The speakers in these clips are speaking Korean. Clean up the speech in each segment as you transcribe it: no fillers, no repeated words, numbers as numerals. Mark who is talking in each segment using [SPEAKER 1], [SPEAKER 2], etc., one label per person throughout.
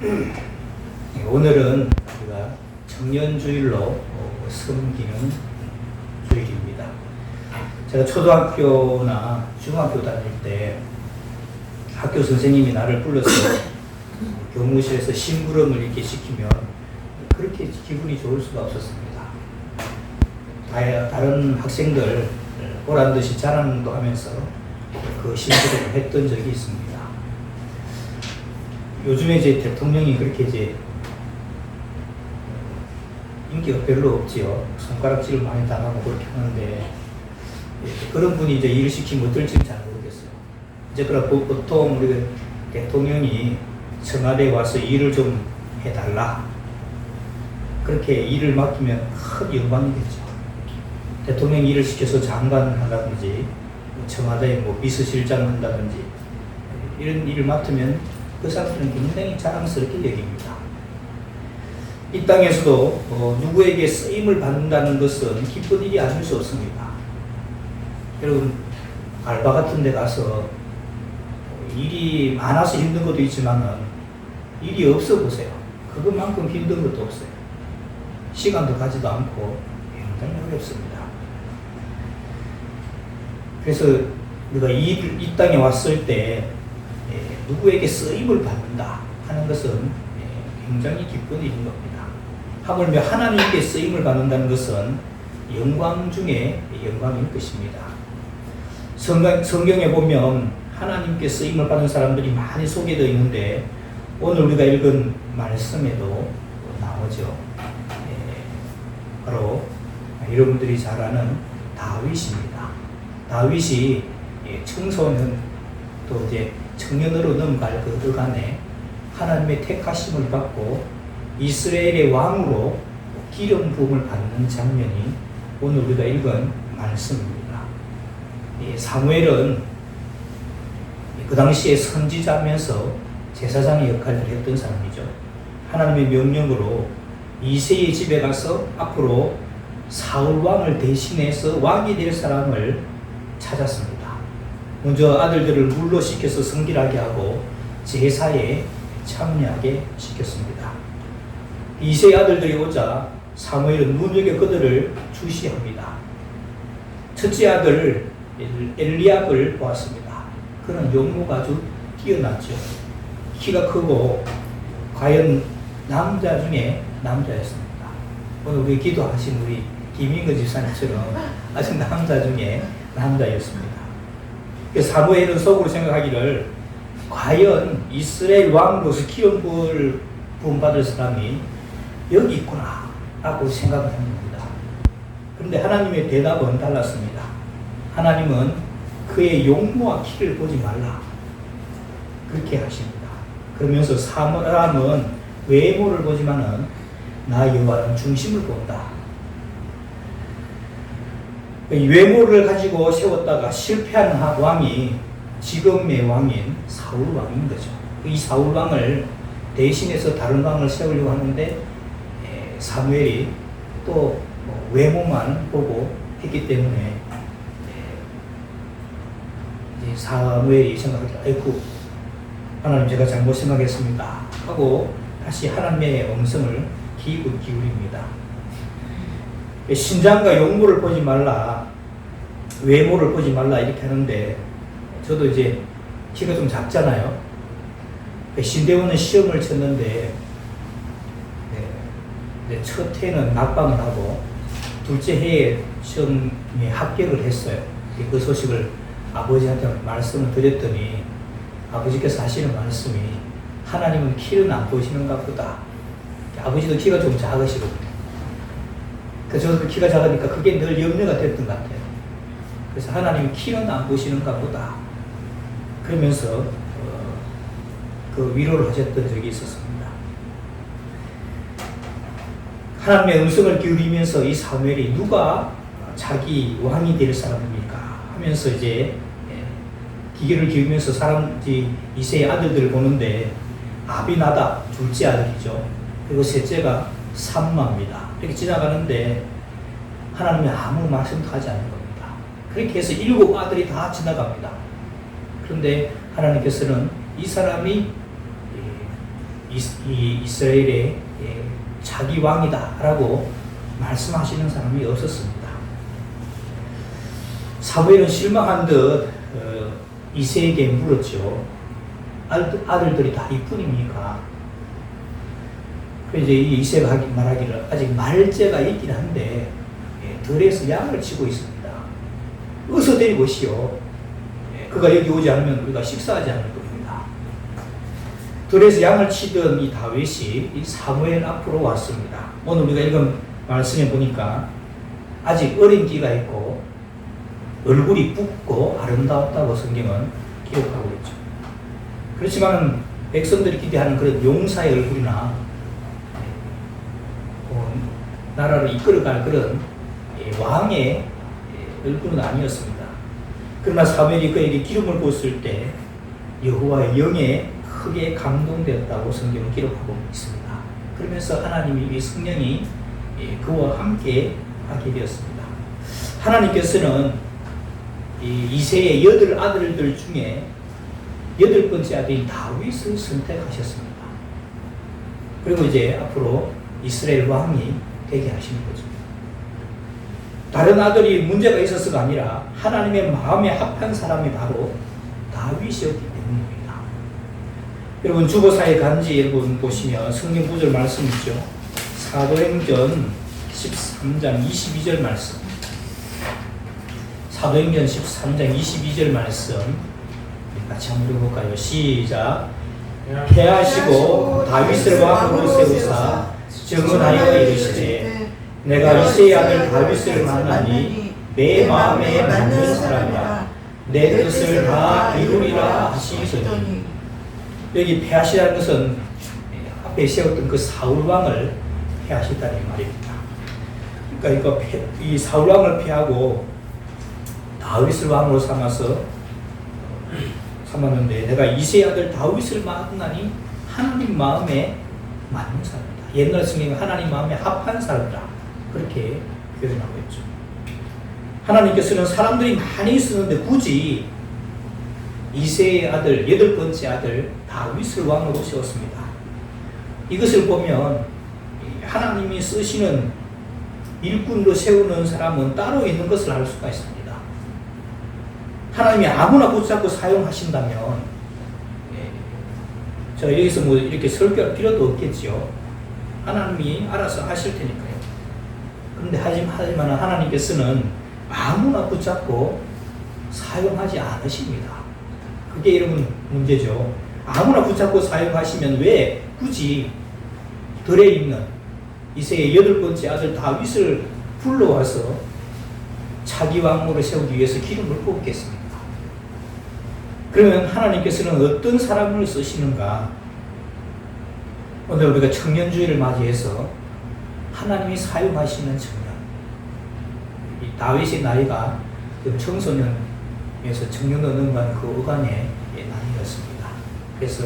[SPEAKER 1] 오늘은 우리가 청년주일로 섬기는 주일입니다. 제가 초등학교나 중학교 다닐 때 학교 선생님이 나를 불러서 교무실에서 심부름을 이렇게 시키면 그렇게 기분이 좋을 수가 없었습니다. 다른 학생들 보란 듯이 자랑도 하면서 그 심부름을 했던 적이 있습니다. 요즘에 이제 대통령이 그렇게 이제 인기가 별로 없지요. 손가락질을 많이 당하고 그렇게 하는데 그런 분이 이제 일을 시키면 어떨지는 잘 모르겠어요. 이제 그럼 보통 우리 대통령이 청와대에 와서 일을 좀 해달라. 그렇게 일을 맡기면 큰 영광이겠죠. 대통령이 일을 시켜서 장관을 한다든지 청와대에 뭐 비서실장을 한다든지 이런 일을 맡으면 그 사람들은 굉장히 자랑스럽게 여깁니다. 이 땅에서도 누구에게 쓰임을 받는다는 것은 기쁜 일이 아닐 수 없습니다. 여러분 알바 같은 데 가서 일이 많아서 힘든 것도 있지만 일이 없어 보세요. 그것만큼 힘든 것도 없어요. 시간도 가지도 않고 굉장히 어렵습니다. 그래서 우리가 이 땅에 왔을 때 누구에게 쓰임을 받는다 하는 것은 굉장히 기쁜 일인 겁니다. 하물며 하나님께 쓰임을 받는다는 것은 영광 중에 영광일 것입니다. 성경에 보면 하나님께 쓰임을 받는 사람들이 많이 소개되어 있는데 오늘 우리가 읽은 말씀에도 나오죠. 바로 여러분들이 잘 아는 다윗입니다. 다윗이 청소년 또 이제 청년으로 넘어갈 그 어간에 하나님의 택하심을 받고 이스라엘의 왕으로 기름 부음을 받는 장면이 오늘 우리가 읽은 말씀입니다. 사무엘은 그 당시에 선지자면서 제사장의 역할을 했던 사람이죠. 하나님의 명령으로 이새의 집에 가서 앞으로 사울 왕을 대신해서 왕이 될 사람을 찾았습니다. 먼저 아들들을 물로 씻겨서 성결하게 하고 제사에 참여하게 시켰습니다. 이새의 아들들이 오자 사무엘은 눈여겨 그들을 주시합니다. 첫째 아들 엘리압을 보았습니다. 그는 용모가 아주 뛰어났죠. 키가 크고 과연 남자 중에 남자였습니다. 오늘 우리 기도하신 우리 김인근 집사님처럼 아주 남자 중에 남자였습니다. 사무엘은 속으로 생각하기를 과연 이스라엘 왕으로서 기름 부음 받을 사람이 여기 있구나 라고 생각을 합니다. 그런데 하나님의 대답은 달랐습니다. 하나님은 그의 용모와 키를 보지 말라 그렇게 하십니다. 그러면서 사람은 외모를 보지만은 나 여호와는 중심을 본다. 외모를 가지고 세웠다가 실패한 왕이 지금의 왕인 사울 왕인 거죠. 이 사울 왕을 대신해서 다른 왕을 세우려고 하는데 사무엘이 또 외모만 보고 했기 때문에 사무엘이 생각하기를 아이고 하나님 제가 잘못 생각했습니다 하고 다시 하나님의 음성을 기울입니다. 신장과 용모를 보지 말라, 외모를 보지 말라 이렇게 하는데 저도 이제 키가 좀 작잖아요. 신대원은 시험을 쳤는데 첫 해는 낙방을 하고 둘째 해에 시험에 합격을 했어요. 그 소식을 아버지한테 말씀을 드렸더니 아버지께서 하시는 말씀이 하나님은 키는 안 보시는가 보다. 아버지도 키가 좀 작으시거든요. 그래서 저도 키가 작으니까 그게 늘 염려가 됐던 것 같아요. 그래서 하나님 키는 안 보시는가 보다. 그러면서 그 위로를 하셨던 적이 있었습니다. 하나님의 음성을 기울이면서 이 사무엘이 누가 자기 왕이 될 사람입니까? 하면서 이제 기계를 기울이면서 이새의 아들들을 보는데 아비나답 둘째 아들이죠. 그리고 셋째가 삼마입니다. 이렇게 지나가는데 하나님이 아무 말씀도 하지 않는 겁니다. 그렇게 해서 7 아들이 다 지나갑니다. 그런데 하나님께서는 이 사람이 이스라엘의 자기 왕이다라고 말씀하시는 사람이 없었습니다. 사무엘은 실망한 듯 이새에게 물었죠. 아들들이 다 이뿐입니까? 그래서 이제 이새가 말하기를 아직 말째가 있긴 한데 들에서 양을 치고 있습니다. 어서 데리고시오. 그가 여기 오지 않으면 우리가 식사하지 않을 겁니다. 들에서 양을 치던 이 다윗이 이 사무엘 앞으로 왔습니다. 오늘 우리가 읽은 말씀에 보니까 아직 어린 끼가 있고 얼굴이 붓고 아름다웠다고 성경은 기록하고 있죠. 그렇지만 백성들이 기대하는 그런 용사의 얼굴이나 나라를 이끌어갈 그런 왕의 얼굴은 아니었습니다. 그러나 사무엘이 그에게 기름을 부었을 때 여호와의 영에 크게 감동되었다고 성경은 기록하고 있습니다. 그러면서 하나님이 이 성령이 그와 함께 하게 되었습니다. 하나님께서는 이새의 8 아들들 중에 8번째 아들인 다윗을 선택하셨습니다. 그리고 이제 앞으로 이스라엘 왕이 되게 하시는 거죠. 다른 아들이 문제가 있어서가 아니라 하나님의 마음에 합한 사람이 바로 다윗이었기 때문입니다. 여러분 주보사의 간지 여러분 보시면 성경 구절 말씀 있죠. 사도행전 13장 22절 말씀. 사도행전 13장 22절 말씀 같이 한번 읽어볼까요? 시작. 패하시고 다윗을 왕으로 세우사 증언하여 이르시되 내가 이새의 아들 다윗을 만나니 내 마음에 맞는 사람이라 내 뜻을 다 이루리라 하시더니 여기 패하시라는 것은 앞에 세웠던 그 사울 왕을 패하셨다는 말입니다. 그러니까 이 사울 왕을 패하고 다윗을 왕으로 삼았는데 내가 이새의 아들 다윗을 만나니 하나님 마음에 맞는 사람이다. 옛날 성경은 하나님 마음에 합한 사람이다. 그렇게 표현하고 있죠. 하나님께서는 사람들이 많이 있었는데 굳이 이새의 아들, 8번째 아들 다윗을 왕으로 세웠습니다. 이것을 보면 하나님이 쓰시는 일꾼으로 세우는 사람은 따로 있는 것을 알 수가 있습니다. 하나님이 아무나 붙잡고 사용하신다면 저 여기서 뭐 이렇게 설교할 필요도 없겠죠. 하나님이 알아서 하실 테니까요. 그런데 하지만 하나님께서는 아무나 붙잡고 사용하지 않으십니다. 그게 여러분 문제죠. 아무나 붙잡고 사용하시면 왜 굳이 들에 있는 이새의 8번째 아들 다윗을 불러와서 자기 왕으로 세우기 위해서 기름을 붓겠습니까? 그러면 하나님께서는 어떤 사람을 쓰시는가? 오늘 우리가 청년주의를 맞이해서 하나님이 사용하시는 청년. 이 다윗의 나이가 청소년에서 청년 어른간 그 어간의 나이였습니다. 그래서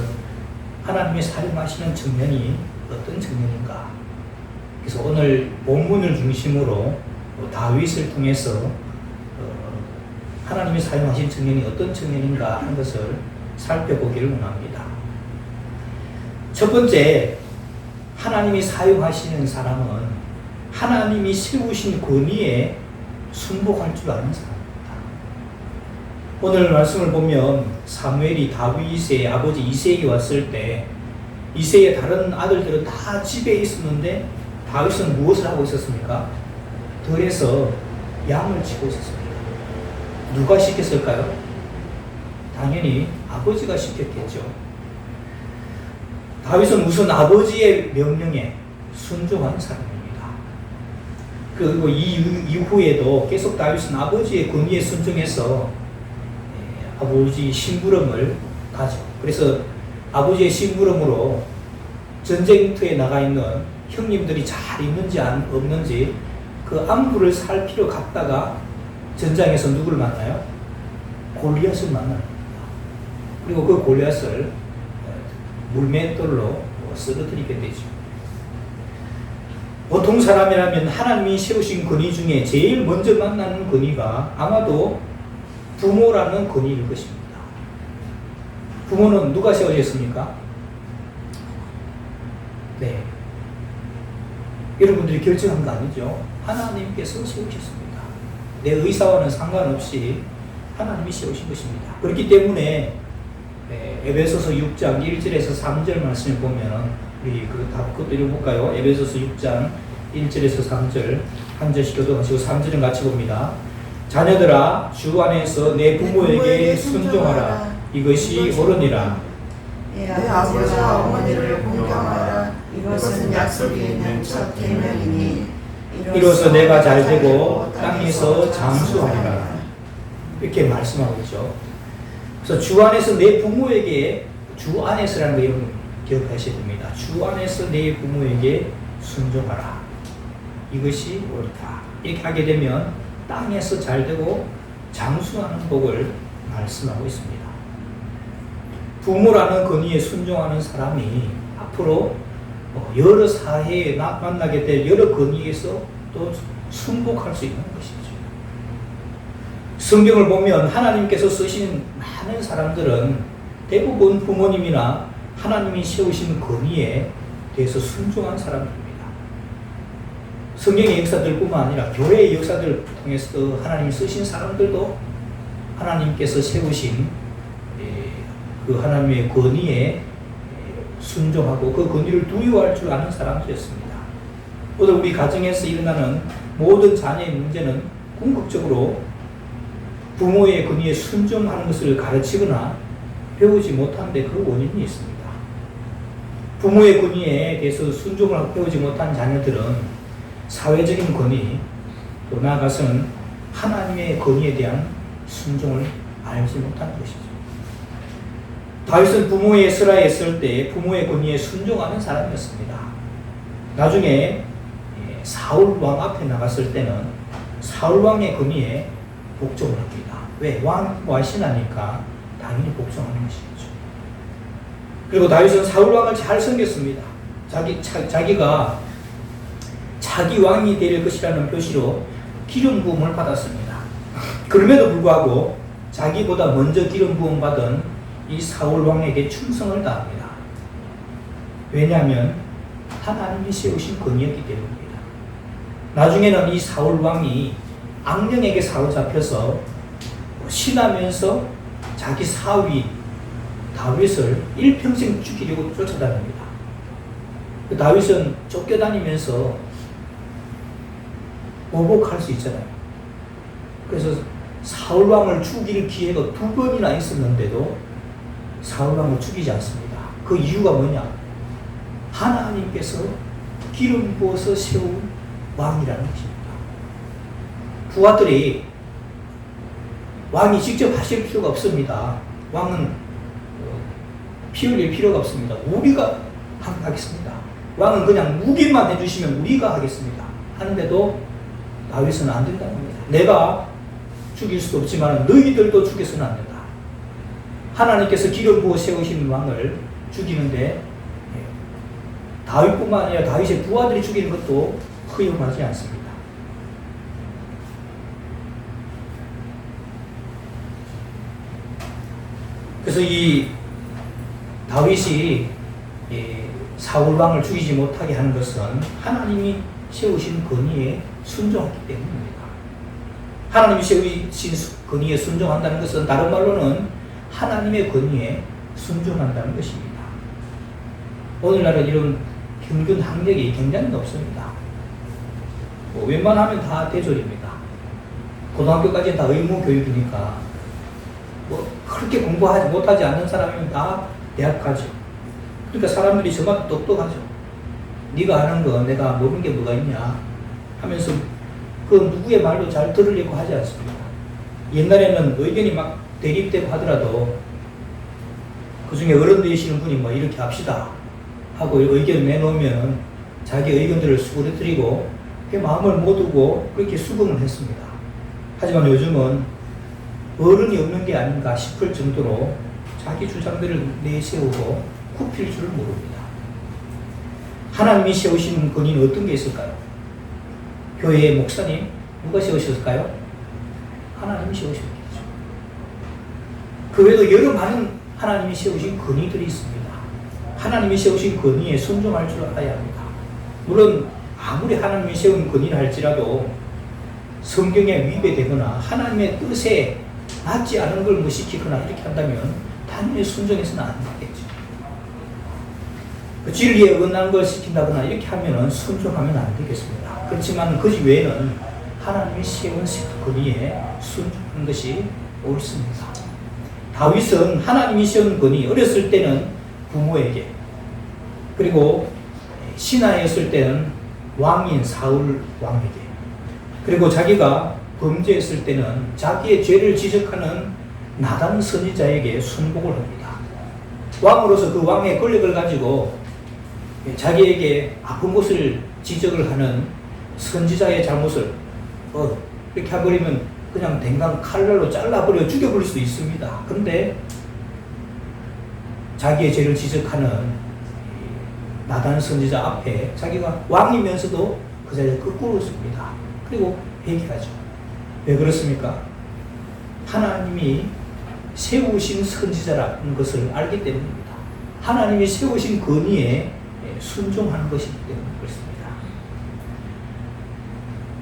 [SPEAKER 1] 하나님이 사용하시는 청년이 어떤 청년인가? 그래서 오늘 본문을 중심으로 다윗을 통해서 하나님이 사용하신 청년이 어떤 청년인가 하는 것을 살펴보기를 원합니다. 첫 번째, 하나님이 사용하시는 사람은 하나님이 세우신 권위에 순복할 줄 아는 사람입니다. 오늘 말씀을 보면 사무엘이 다윗의 아버지 이새에게 왔을 때 이새의 다른 아들들은 다 집에 있었는데 다윗은 무엇을 하고 있었습니까? 들에서 양을 치고 있었습니다. 누가 시켰을까요? 당연히 아버지가 시켰겠죠. 다윗은 우선 아버지의 명령에 순종한 사람입니다. 그리고 이후에도 계속 다윗은 아버지의 권위에 순종해서 아버지 심부름을 가죠. 그래서 아버지의 심부름으로 전쟁터에 나가 있는 형님들이 잘 있는지 없는지 그 안부를 살피러 갔다가 전장에서 누구를 만나요? 골리앗을 만납니다. 그리고 그 골리앗을 물맷돌로 쓰러뜨리게 되죠. 보통 사람이라면 하나님이 세우신 권위 중에 제일 먼저 만나는 권위가 아마도 부모라는 권위일 것입니다. 부모는 누가 세워졌습니까? 네. 여러분들이 결정한 거 아니죠? 하나님께서 세우셨습니다. 내 의사와는 상관없이 하나님이 세우신 것입니다. 그렇기 때문에 에베소서 6장 1절에서 3절 말씀을 보면 우리 그것도 읽어볼까요? 에베소서 6장 1절에서 3절 한 절씩 교독하시고 3절은 같이 봅니다. 자녀들아 주 안에서 내 부모에게 순종하라. 이것이 옳으니라.
[SPEAKER 2] 내 아버지와 어머니를 공경하라. 이것은 약속이 있는 첫 계명이니
[SPEAKER 1] 이로써 내가 잘되고 땅에서 장수하리라. 이렇게 말씀하고 있죠. 그래서 주 안에서 내 부모에게, 주 안에서라는 거 여러분 기억하셔야 됩니다. 주 안에서 내 부모에게 순종하라. 이것이 옳다. 이렇게 하게 되면 땅에서 잘되고 장수하는 복을 말씀하고 있습니다. 부모라는 권위에 순종하는 사람이 앞으로 여러 사회에 만나게 될 여러 권위에서 또 승복할 수 있는 것이죠. 성경을 보면 하나님께서 쓰신 많은 사람들은 대부분 부모님이나 하나님이 세우신 권위에 대해서 순종한 사람들입니다. 성경의 역사들뿐만 아니라 교회의 역사들을 통해서 하나님이 쓰신 사람들도 하나님께서 세우신 그 하나님의 권위에 순종하고 그 권위를 두려워할 줄 아는 사람들이었습니다. 오늘 우리 가정에서 일어나는 모든 자녀의 문제는 궁극적으로 부모의 권위에 순종하는 것을 가르치거나 배우지 못한 데 그 원인이 있습니다. 부모의 권위에 대해서 순종을 배우지 못한 자녀들은 사회적인 권위, 또 나아가서는 하나님의 권위에 대한 순종을 알지 못하는 것이죠. 다윗은 부모의 슬하에 있을 때 부모의 권위에 순종하는 사람이었습니다. 나중에 사울 왕 앞에 나갔을 때는 사울 왕의 권위에 복종을 합니다. 왜? 왕과 신하니까 당연히 복종하는 것이죠. 그리고 다윗은 사울 왕을 잘 섬겼습니다. 자기가 자기 왕이 될 것이라는 표시로 기름 부음을 받았습니다. 그럼에도 불구하고 자기보다 먼저 기름 부음 받은 이 사울 왕에게 충성을 다합니다. 왜냐하면 하나님이 세우신 권위였기 때문입니다. 나중에는 이 사울 왕이 악령에게 사로잡혀서 신하면서 자기 사위 다윗을 일평생 죽이려고 쫓아다닙니다. 다윗은 쫓겨다니면서 보복할 수 있잖아요. 그래서 사울 왕을 죽일 기회가 2번이나 있었는데도 사울 왕을 죽이지 않습니다. 그 이유가 뭐냐? 하나님께서 기름 부어서 세운 왕이라는 것입니다. 부하들이 왕이 직접 하실 필요가 없습니다. 왕은 피 흘릴 필요가 없습니다. 우리가 하겠습니다. 왕은 그냥 묵인만 해주시면 우리가 하겠습니다. 하는데도 다윗은 안 된다는 겁니다. 내가 죽일 수도 없지만 너희들도 죽여서는 안 된다. 하나님께서 기름 부어 세우신 왕을 죽이는데 다윗뿐만 아니라 다윗의 부하들이 죽이는 것도 허용하지 않습니다. 그래서 이 다윗이 사울 왕을 죽이지 못하게 하는 것은 하나님이 세우신 권위에 순종했기 때문입니다. 하나님이 세우신 권위에 순종한다는 것은 다른 말로는 하나님의 권위에 순종한다는 것입니다. 오늘날은 이런 평균 학력이 굉장히 높습니다. 웬만하면 다 대졸입니다. 고등학교까지는 다 의무 교육이니까 그렇게 공부하지 못하지 않는 사람이면 다 대학 가죠. 그러니까 사람들이 저마다 똑똑하죠. 네가 아는 거 내가 모르는 게 뭐가 있냐 하면서 그 누구의 말도 잘 들으려고 하지 않습니다. 옛날에는 의견이 막 대립되고 하더라도 그 중에 어른 되시는 분이 이렇게 합시다 하고 의견을 내놓으면 자기 의견들을 수그러뜨리고 마음을 못 두고 그렇게 수긍을 했습니다. 하지만 요즘은 어른이 없는 게 아닌가 싶을 정도로 자기 주장들을 내세우고 굽힐 줄을 모릅니다. 하나님이 세우신 권위는 어떤 게 있을까요? 교회의 목사님 누가 세우셨을까요? 하나님이 세우셨겠죠. 그 외에도 여러 많은 하나님이 세우신 권위들이 있습니다. 하나님이 세우신 권위에 순종할 줄 알아야 합니다. 물론 아무리 하나님이 세운 권위를 할지라도 성경에 위배되거나 하나님의 뜻에 맞지 않은 걸 뭐 시키거나 이렇게 한다면 당연히 순종해서는 안 되겠죠. 그 진리에 어긋난 걸 시킨다거나 이렇게 하면 순종하면 안 되겠습니다. 그렇지만 그 외에는 하나님이 세운 권위에 순종하는 것이 옳습니다. 다윗은 하나님이 세운 권위, 어렸을 때는 부모에게, 그리고 신하였을 때는 왕인 사울 왕에게, 그리고 자기가 범죄했을 때는 자기의 죄를 지적하는 나단 선지자에게 순복을 합니다. 왕으로서 그 왕의 권력을 가지고 자기에게 아픈 것을 지적을 하는 선지자의 잘못을 이렇게 해버리면 그냥 댕강 칼날로 잘라버려 죽여버릴 수 있습니다. 그런데 자기의 죄를 지적하는 나단 선지자 앞에 자기가 왕이면서도 그 자리에 거꾸로 섭니다. 그리고 회개하죠. 왜 그렇습니까? 하나님이 세우신 선지자라는 것을 알기 때문입니다. 하나님이 세우신 권위에 순종하는 것이기 때문에 그렇습니다.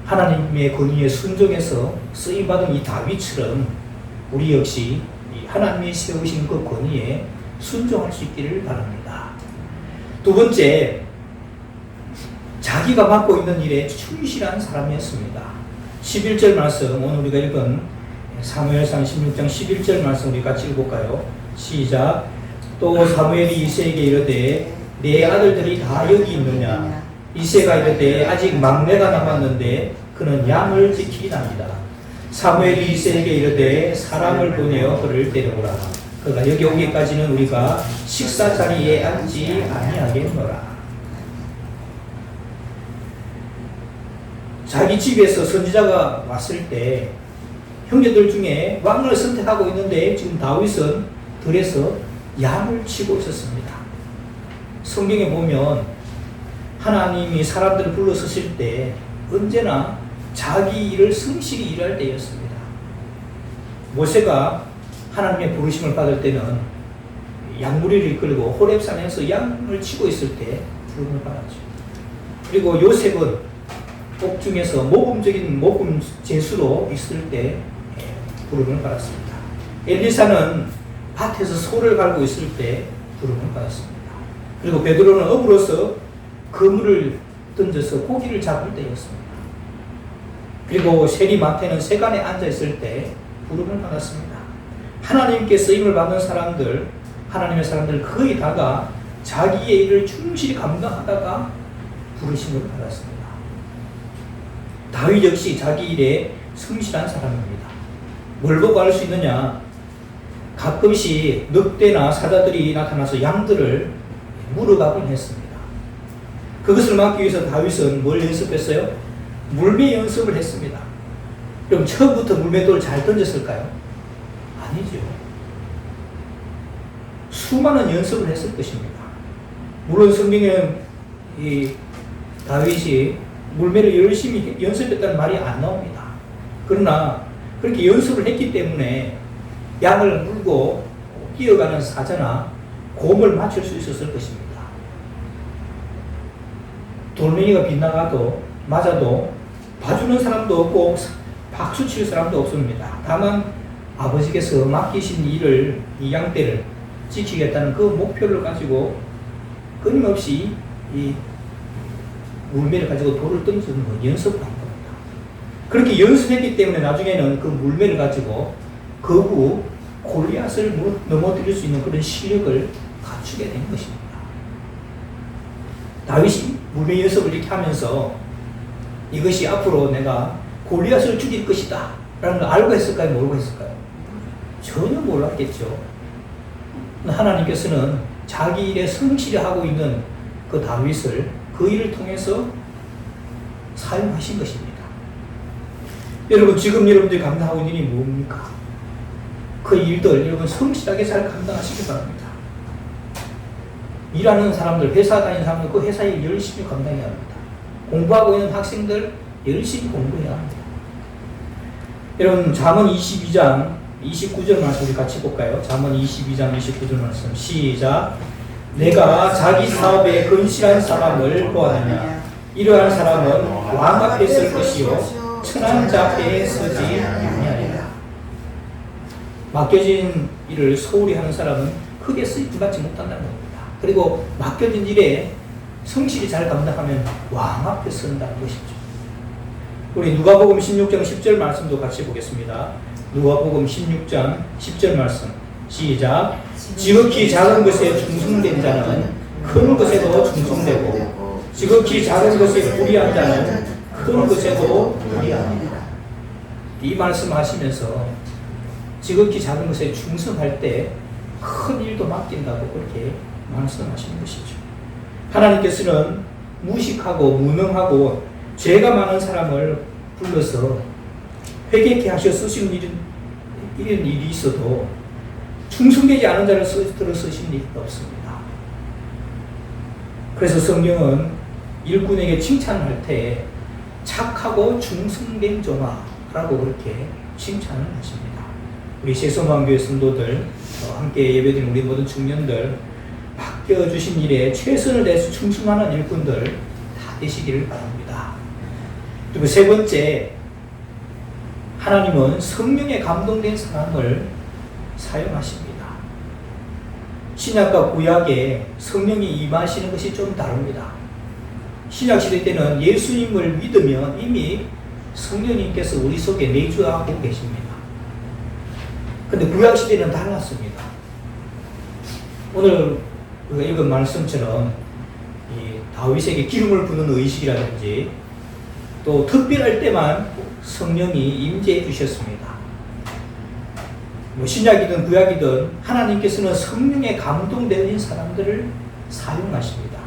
[SPEAKER 1] 하나님의 권위에 순종해서 쓰임받은 이 다윗처럼 우리 역시 하나님이 세우신 그 권위에 순종할 수 있기를 바랍니다. 두 번째, 자기가 맡고 있는 일에 충실한 사람이었습니다. 11절 말씀, 오늘 우리가 읽은 사무엘상 16장 11절 말씀 우리 같이 읽어볼까요? 시작. 또 사무엘이 이새에게 이르되 내 아들들이 다 여기 있느냐? 이새가 이르되 아직 막내가 남았는데 그는 양을 지키리나이다. 사무엘이 이새에게 이르되 사람을 보내어 그를 데려오라. 그가 여기 오기까지는 우리가 식사 자리에 앉지 아니하겠노라. 자기 집에서 선지자가 왔을 때 형제들 중에 왕을 선택하고 있는데 지금 다윗은 들에서 양을 치고 있었습니다. 성경에 보면 하나님이 사람들을 불러서실 때 언제나 자기 일을 성실히 일할 때였습니다. 모세가 하나님의 부르심을 받을 때는 양무리를 이끌고 호렙산에서 양을 치고 있을 때 부름을 받았죠. 그리고 요셉은 옥중에서 모범적인 모범 제수로 있을 때 부름을 받았습니다. 엘리사는 밭에서 소를 갈고 있을 때 부름을 받았습니다. 그리고 베드로는 어부로서 그물을 던져서 고기를 잡을 때였습니다. 그리고 세리마태는 세간에 앉아 있을 때 부름을 받았습니다. 하나님께 쓰임을 받는 사람들, 하나님의 사람들 거의 다가 자기의 일을 충실히 감당하다가 부르심을 받았습니다. 다윗 역시 자기 일에 성실한 사람입니다. 뭘 보고 알 수 있느냐? 가끔씩 늑대나 사자들이 나타나서 양들을 물어가곤 했습니다. 그것을 막기 위해서 다윗은 뭘 연습했어요? 물매 연습을 했습니다. 그럼 처음부터 물매돌을 잘 던졌을까요? 아니죠. 수많은 연습을 했을 것입니다. 물론 성경에는 이 다윗이 물매를 열심히 연습했다는 말이 안 나옵니다. 그러나 그렇게 연습을 했기 때문에 양을 물고 뛰어가는 사자나 곰을 맞출 수 있었을 것입니다. 돌멩이가 빗나가도 맞아도 봐주는 사람도 없고 박수 칠 사람도 없습니다. 다만 아버지께서 맡기신 일을, 이 양떼를 지키겠다는 그 목표를 가지고 끊임없이 이 물매를 가지고 돌을 던지는 거 연습을 한 겁니다. 그렇게 연습했기 때문에 나중에는 그 물매를 가지고 거부 골리앗을 넘어뜨릴 수 있는 그런 실력을 갖추게 된 것입니다. 다윗이 물매 연습을 이렇게 하면서 이것이 앞으로 내가 골리앗을 죽일 것이다 라는 걸 알고 했을까요? 모르고 했을까요? 전혀 몰랐겠죠. 하나님께서는 자기 일에 성실히 하고 있는 그 다윗을 그 일을 통해서 사용하신 것입니다. 여러분, 지금 여러분들이 감당하고 있는 일이 뭡니까? 그 일들 여러분 성실하게 잘 감당하시기 바랍니다. 일하는 사람들, 회사 다니는 사람들 그 회사 일 열심히 감당해야 합니다. 공부하고 있는 학생들 열심히 공부해야 합니다. 여러분, 잠언 22장 29절 말씀 우리 같이 볼까요? 잠언 22장 29절 말씀 시작. 내가 자기 사업에 건실한 사람을 보았느냐. 이러한 사람은 왕 앞에 설 것이요 천한 자 앞에 서지 아니하리라. 맡겨진 일을 소홀히 하는 사람은 크게 쓰임받지 못한다는 겁니다. 그리고 맡겨진 일에 성실히 잘 감당하면 왕 앞에 선다는 것이죠. 우리 누가복음 16장 10절 말씀도 같이 보겠습니다. 누가복음 16장 10절 말씀 시작. 지극히 작은 것에 충성된 자는 큰 것에도 충성되고 지극히 작은 것에 불의한 자는 큰 것에도 불의합니다. 이 말씀 하시면서 지극히 작은 것에 충성할 때 큰 일도 맡긴다고 그렇게 말씀하시는 것이죠. 하나님께서는 무식하고 무능하고 죄가 많은 사람을 불러서 회개케 하셔 쓰시는 이런 일이 있어도 충성되지 않은 자를 들어 쓰시는 일이 없습니다. 그래서 성경은 일꾼에게 칭찬할 때 착하고 충성된 종아라고 그렇게 칭찬을 하십니다. 우리 새소망교회 성도들 함께 예배드리는 우리 모든 청년들 맡겨주신 일에 최선을 다해서 충성하는 일꾼들 다 되시기를 바랍니다. 그리고 세 번째, 하나님은 성령에 감동된 사람을 사용하십니다. 신약과 구약에 성령이 임하시는 것이 좀 다릅니다. 신약시대 때는 예수님을 믿으면 이미 성령님께서 우리 속에 내주하고 계십니다. 근데 구약시대는 달랐습니다. 오늘 우리가 읽은 말씀처럼 이 다윗에게 기름을 부는 의식이라든지 또 특별할 때만 성령이 임재해 주셨습니다. 뭐 신약이든 구약이든 하나님께서는 성령에 감동되는 사람들을 사용하십니다.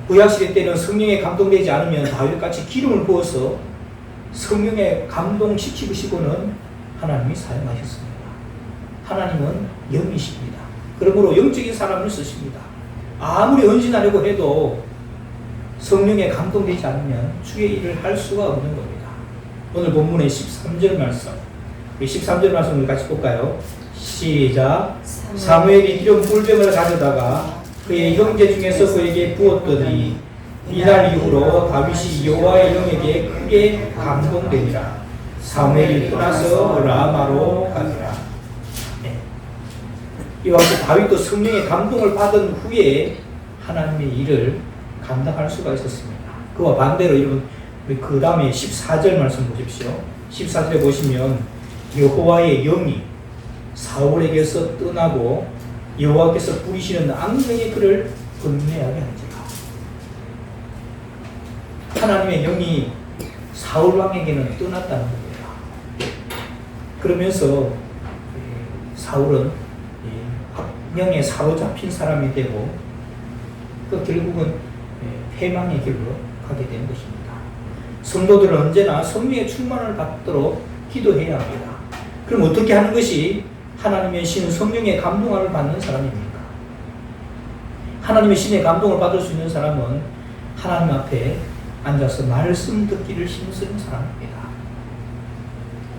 [SPEAKER 1] 구약시대 때는 성령에 감동되지 않으면 다윗같이 기름을 부어서 성령에 감동시키시고는 하나님이 사용하셨습니다. 하나님은 영이십니다. 그러므로 영적인 사람을 쓰십니다. 아무리 헌신하려고 해도 성령에 감동되지 않으면 주의 일을 할 수가 없는 겁니다. 오늘 본문의 13절 말씀, 13절 말씀을 같이 볼까요? 시작. 사무엘이 기름 꿀병을 가져다가 그의 형제 중에서 그에게 부었더니 이날 이후로 다윗이 여호와의 영에게 크게 감동되니라. 사무엘이 떠나서 라마로 가니라. 이와 같이 다윗도 성령의 감동을 받은 후에 하나님의 일을 감당할 수가 있었습니다. 그와 반대로 여러분 그 다음에 14절 말씀 보십시오. 14절에 보시면 여호와의 영이 사울에게서 떠나고 여호와께서 부리시는 악령이 그를 번뇌하게 한지라. 하나님의 영이 사울 왕에게는 떠났다는 겁니다. 그러면서 사울은 악령에 사로잡힌 사람이 되고 그 결국은 패망의 길로 가게 된 것입니다. 성도들은 언제나 성령의 충만을 받도록 기도해야 합니다. 그럼 어떻게 하는 것이 하나님의 신 성령의 감동을 받는 사람입니까? 하나님의 신의 감동을 받을 수 있는 사람은 하나님 앞에 앉아서 말씀 듣기를 힘쓰는 사람입니다.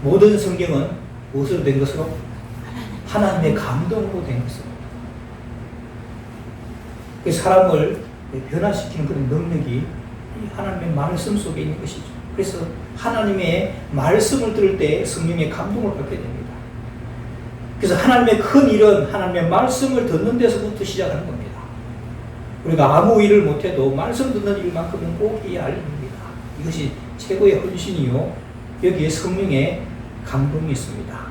[SPEAKER 1] 모든 성경은 무엇으로 된 것으로? 하나님의 감동으로 된 것으로. 그 사람을 변화시키는 그런 능력이 하나님의 말씀 속에 있는 것이죠. 그래서 하나님의 말씀을 들을 때 성령의 감동을 받게 됩니다. 그래서 하나님의 큰 일은 하나님의 말씀을 듣는 데서부터 시작하는 겁니다. 우리가 아무 일을 못해도 말씀 듣는 일만큼은 꼭 해야 할 일입니다. 이것이 최고의 헌신이요, 여기에 성령의 감동이 있습니다.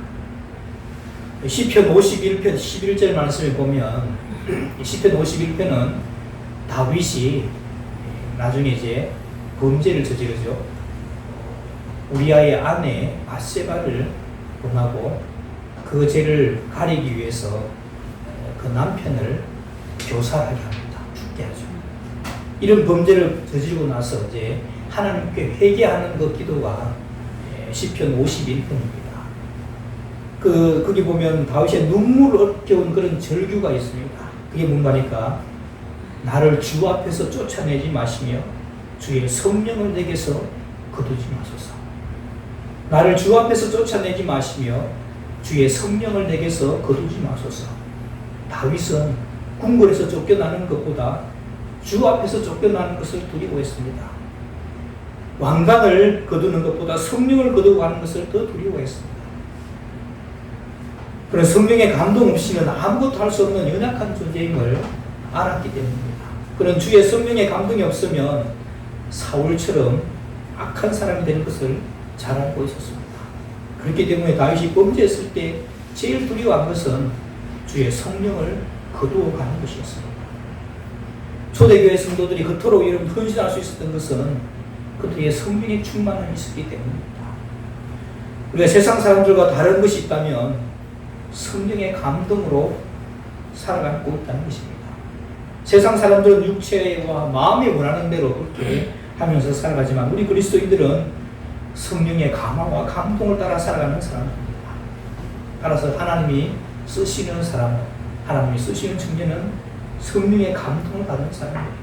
[SPEAKER 1] 시편 51편 11절 말씀을 보면 시편 51편은 다윗이 나중에 이제 범죄를 저지르죠. 우리아의 아내 바세바를 범하고 그 죄를 가리기 위해서 그 남편을 교살하게 합니다. 죽게 하죠. 이런 범죄를 저지르고 나서 이제 하나님께 회개하는 그 기도가 시편 51편입니다. 거기 보면 다윗의 눈물 어려운 그런 절규가 있습니다. 그게 뭔가니까 나를 주 앞에서 쫓아내지 마시며 주의 성령을 내게서 거두지 마소서. 나를 주 앞에서 쫓아내지 마시며 주의 성령을 내게서 거두지 마소서. 다윗은 궁궐에서 쫓겨나는 것보다 주 앞에서 쫓겨나는 것을 두려워했습니다. 왕관을 거두는 것보다 성령을 거두고 가는 것을 더 두려워했습니다. 그런 성령의 감동 없이는 아무것도 할 수 없는 연약한 존재임을 알았기 때문입니다. 그런 주의 성령의 감동이 없으면 사울처럼 악한 사람이 되는 것을 잘 알고 있었습니다. 그렇기 때문에 다윗이 범죄했을 때 제일 두려워한 것은 주의 성령을 거두어 가는 것이었습니다. 초대교회 성도들이 그토록 이런 헌신할 수 있었던 것은 그들의 성령의 충만함이 있었기 때문입니다. 우리가 세상 사람들과 다른 것이 있다면 성령의 감동으로 살아가고 있다는 것입니다. 세상 사람들은 육체와 마음이 원하는 대로 그렇게 하면서 살아가지만 우리 그리스도인들은 성령의 감화와 감동을 따라 살아가는 사람입니다. 따라서 하나님이 쓰시는 사람은, 하나님이 쓰시는 청년은 성령의 감동을 받는 사람입니다.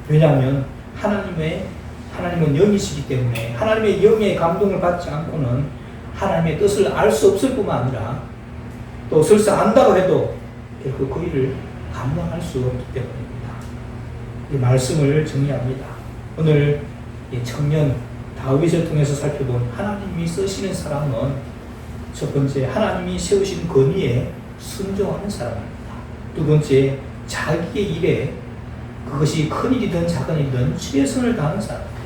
[SPEAKER 1] 왜냐하면 하나님은 영이시기 때문에 하나님의 영의 감동을 받지 않고는 하나님의 뜻을 알 수 없을 뿐만 아니라 또 설사 안다고 해도 결코 그 일을 감당할 수 없기 때문입니다. 이 말씀을 정리합니다. 오늘 이 청년 다윗을 통해서 살펴본 하나님이 쓰시는 사람은 첫 번째, 하나님이 세우신 권위에 순종하는 사람입니다. 두 번째, 자기의 일에 그것이 큰 일이든 작은 일이든 최선을 다하는 사람입니다.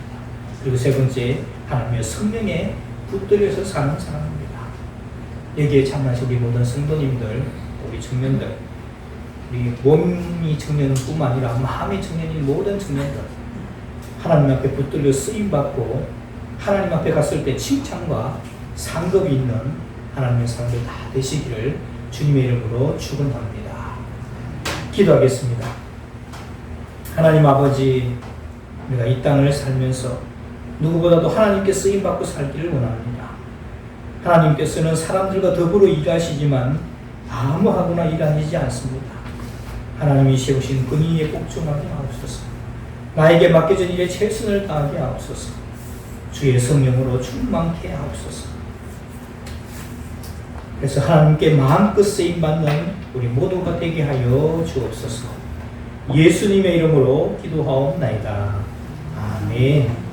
[SPEAKER 1] 그리고 세 번째, 하나님의 성령에 붙들려서 사는 사람입니다. 여기에 참여하신 우리 모든 성도님들, 우리 청년들, 우리 몸이 청년은 뿐만 아니라 마음의 청년인 모든 청년들, 하나님 앞에 붙들려 쓰임받고 하나님 앞에 갔을 때 칭찬과 상급이 있는 하나님의 사람들 다 되시기를 주님의 이름으로 축원합니다. 기도하겠습니다. 하나님 아버지, 우리가 이 땅을 살면서 누구보다도 하나님께 쓰임받고 살기를 원합니다. 하나님께서는 사람들과 더불어 일하시지만 아무하거나 일하시지 않습니다. 하나님이 세우신 권위에 복종하게 하옵소서. 나에게 맡겨진 일에 최선을 다하게 하옵소서. 주의 성령으로 충만케 하옵소서. 그래서 하나님께 마음껏 쓰임받는 우리 모두가 되게 하여 주옵소서. 예수님의 이름으로 기도하옵나이다. 아멘.